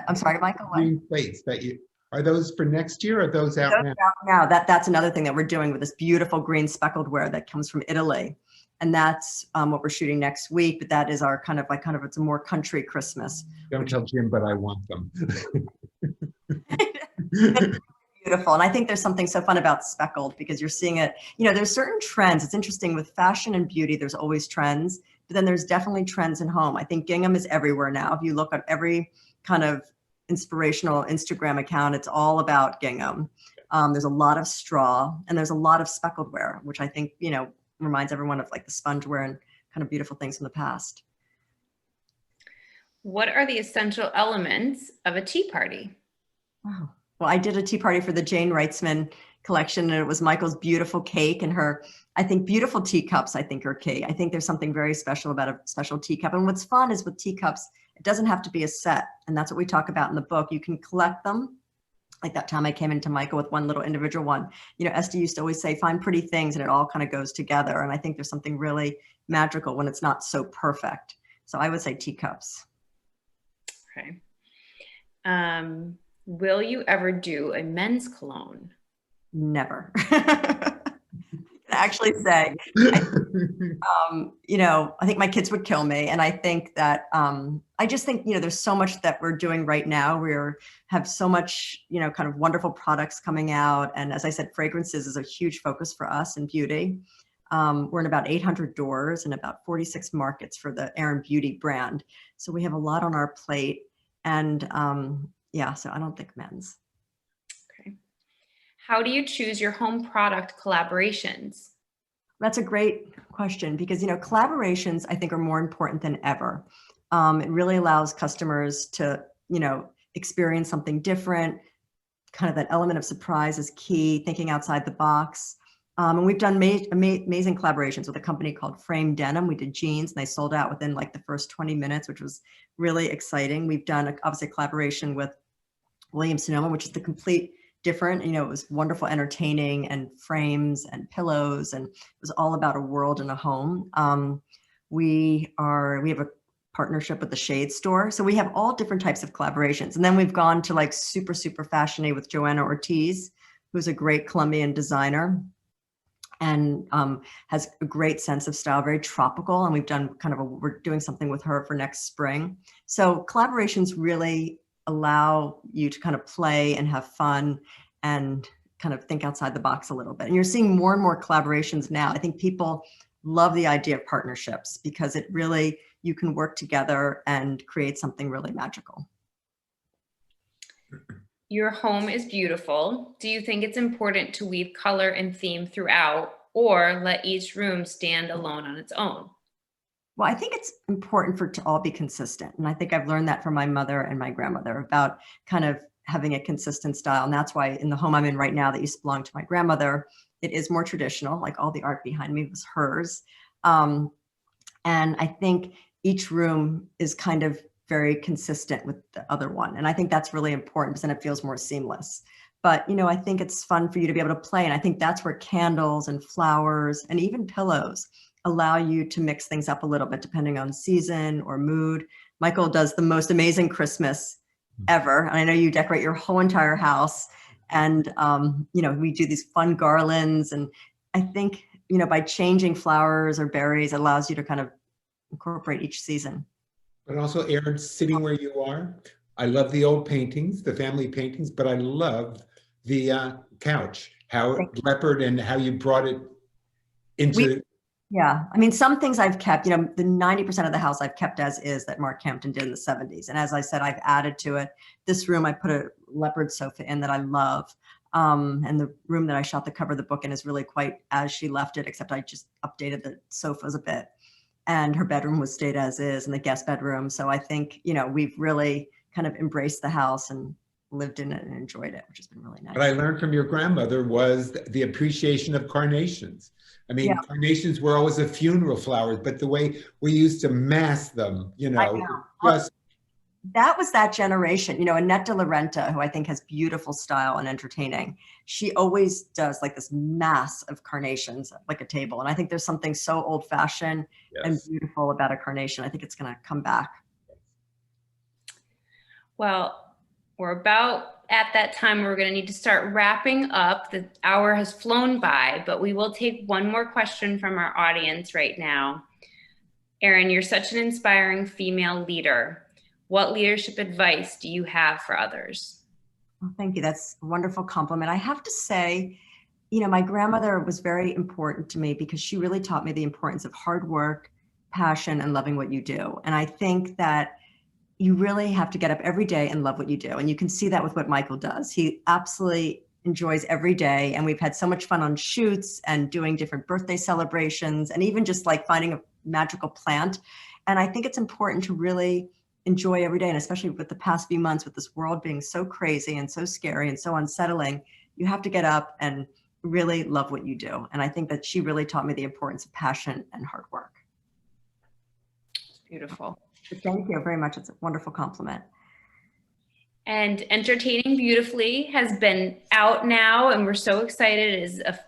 I'm sorry, Michael. Green plates that are those for next year? Or are those out now? Now that's another thing that we're doing with this beautiful green speckled ware that comes from Italy. And that's what we're shooting next week. But that is our kind of it's a more country Christmas. Don't tell Jim, but I want them. beautiful. And I think there's something so fun about speckled because you're seeing it, you know, there's certain trends. It's interesting with fashion and beauty, there's always trends, but then there's definitely trends in home. I think gingham is everywhere now. If you look at every kind of inspirational Instagram account, it's all about gingham. There's a lot of straw and there's a lot of speckled wear, which I think, you know, reminds everyone of like the sponge wear and kind of beautiful things from the past. What are the essential elements of a tea party? Wow. Well, I did a tea party for the Jane Wrightsman collection, and it was Michael's beautiful cake and her, I think, beautiful teacups, I think, are key. I think there's something very special about a special teacup. And what's fun is with teacups, it doesn't have to be a set. And that's what we talk about in the book. You can collect them. Like that time I came into Michael with one little individual one. You know, Esty used to always say, find pretty things, and it all kind of goes together. And I think there's something really magical when it's not so perfect. So I would say teacups. Okay. Will you ever do a men's cologne? Never. Actually say, you know, I think my kids would kill me. And I think that, I just think, you know, there's so much that we're doing right now. Have so much, you know, kind of wonderful products coming out. And as I said, fragrances is a huge focus for us in beauty. We're in about 800 doors and about 46 markets for the Aerin Beauty brand. So we have a lot on our plate. And yeah, so I don't think men's. Okay. How do you choose your home product collaborations? That's a great question because, you know, collaborations I think are more important than ever. It really allows customers to, you know, experience something different. Kind of that element of surprise is key, thinking outside the box. And we've done amazing collaborations with a company called Frame Denim. We did jeans and they sold out within like the first 20 minutes, which was really exciting. We've done obviously a collaboration with Williams-Sonoma, which is the complete different, you know, it was wonderful, entertaining, and frames and pillows, and it was all about a world and a home. We have a partnership with the Shade Store. So we have all different types of collaborations. And then we've gone to like super fashiony with Joanna Ortiz, who's a great Colombian designer and has a great sense of style, very tropical. And we've done we're doing something with her for next spring. So collaborations really allow you to kind of play and have fun and kind of think outside the box a little bit. And you're seeing more and more collaborations now. I think people love the idea of partnerships because it really, you can work together and create something really magical. Your home is beautiful. Do you think it's important to weave color and theme throughout, or let each room stand alone on its own? Well, I think it's important for it to all be consistent. And I think I've learned that from my mother and my grandmother about kind of having a consistent style. And that's why in the home I'm in right now that used to belong to my grandmother, it is more traditional, like all the art behind me was hers. And I think each room is kind of very consistent with the other one. And I think that's really important because then it feels more seamless. But, you know, I think it's fun for you to be able to play. And I think that's where candles and flowers and even pillows allow you to mix things up a little bit depending on season or mood. Michael does the most amazing Christmas ever. And I know you decorate your whole entire house. And, you know, we do these fun garlands. And I think, you know, by changing flowers or berries, it allows you to kind of incorporate each season. But also, Aerin, sitting where you are, I love the old paintings, the family paintings, but I love the couch, how leopard and how you brought it into. Yeah, I mean, some things I've kept, you know, the 90% of the house I've kept as is that Mark Hampton did in the 70s. And as I said, I've added to it. This room, I put a leopard sofa in that I love. And the room that I shot the cover of the book in is really quite as she left it, except I just updated the sofas a bit. And her bedroom was stayed as is, and the guest bedroom. So I think, you know, we've really kind of embraced the house and lived in it and enjoyed it, which has been really nice. What I learned from your grandmother was the appreciation of carnations. I mean, yeah. Carnations were always a funeral flowers, but the way we used to mass them, you know. Just that was that generation, you know. Annette de la Renta, who I think has beautiful style and entertaining, she always does like this mass of carnations, like a table. And I think there's something so old fashioned and beautiful about a carnation. I think it's going to come back. Well, we're about at that time where we're going to need to start wrapping up. The hour has flown by, but we will take one more question from our audience right now. Aerin, you're such an inspiring female leader. What leadership advice do you have for others? Well, thank you. That's a wonderful compliment. I have to say, you know, my grandmother was very important to me because she really taught me the importance of hard work, passion, and loving what you do. And I think that you really have to get up every day and love what you do. And you can see that with what Michael does. He absolutely enjoys every day. And we've had so much fun on shoots and doing different birthday celebrations and even just like finding a magical plant. And I think it's important to really enjoy every day. And especially with the past few months, with this world being so crazy and so scary and so unsettling, you have to get up and really love what you do. And I think that she really taught me the importance of passion and hard work. Beautiful. Thank you very much. It's a wonderful compliment. And Entertaining Beautifully has been out now, and we're so excited. It is a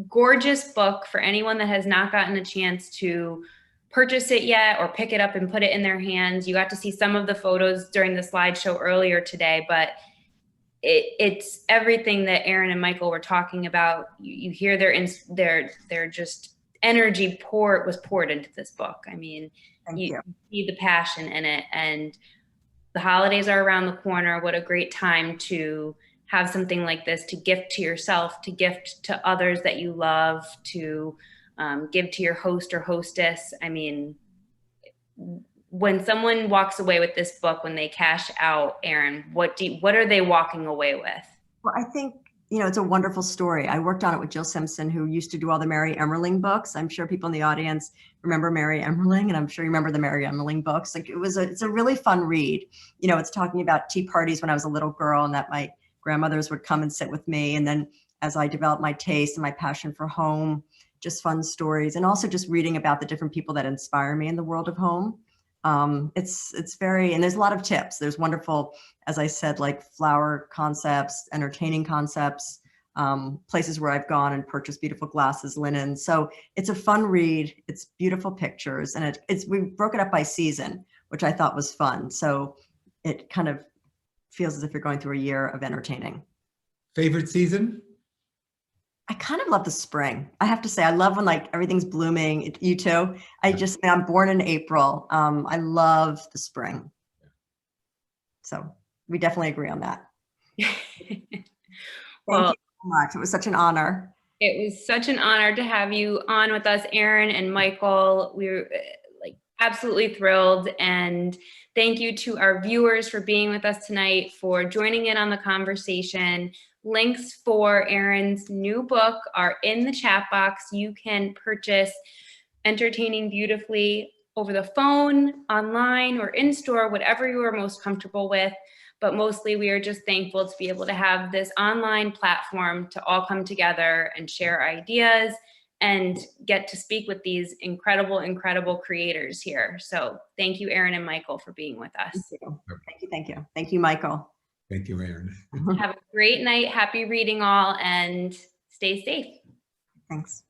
gorgeous book for anyone that has not gotten a chance to purchase it yet or pick it up and put it in their hands. You got to see some of the photos during the slideshow earlier today, but it's everything that Aerin and Michael were talking about. You hear their just energy was poured into this book. I mean, you see the passion in it, and the holidays are around the corner. What a great time to have something like this to gift to yourself, to gift to others that you love, to give to your host or hostess. I mean, when someone walks away with this book, when they cash out, Aerin, what are they walking away with? Well, I think, you know, it's a wonderful story. I worked on it with Jill Simpson, who used to do all the Mary Emmerling books. I'm sure people in the audience remember Mary Emmerling, and I'm sure you remember the Mary Emmerling books. Like it's a really fun read. You know, it's talking about tea parties when I was a little girl, and that my grandmothers would come and sit with me. And then as I developed my taste and my passion for home, just fun stories, and also just reading about the different people that inspire me in the world of home. It's very, and there's a lot of tips. There's wonderful, as I said, like flower concepts, entertaining concepts, places where I've gone and purchased beautiful glasses, linen. So it's a fun read. It's beautiful pictures, and we broke it up by season, which I thought was fun. So it kind of feels as if you're going through a year of entertaining. Favorite season? I kind of love the spring. I have to say, I love when like everything's blooming. You too? I'm born in April. I love the spring. So we definitely agree on that. Thank you so much. It was such an honor. It was such an honor to have you on with us, Aerin and Michael. We're like absolutely thrilled. And thank you to our viewers for being with us tonight, for joining in on the conversation. Links for Aerin's new book are in the chat box. You can purchase Entertaining Beautifully over the phone, online, or in store, whatever you are most comfortable with. But mostly we are just thankful to be able to have this online platform to all come together and share ideas and get to speak with these incredible, incredible creators here. So thank you, Aerin and Michael, for being with us. Thank you. Thank you. Thank you. Thank you, Michael. Thank you, Aerin. Have a great night. Happy reading all, and stay safe. Thanks.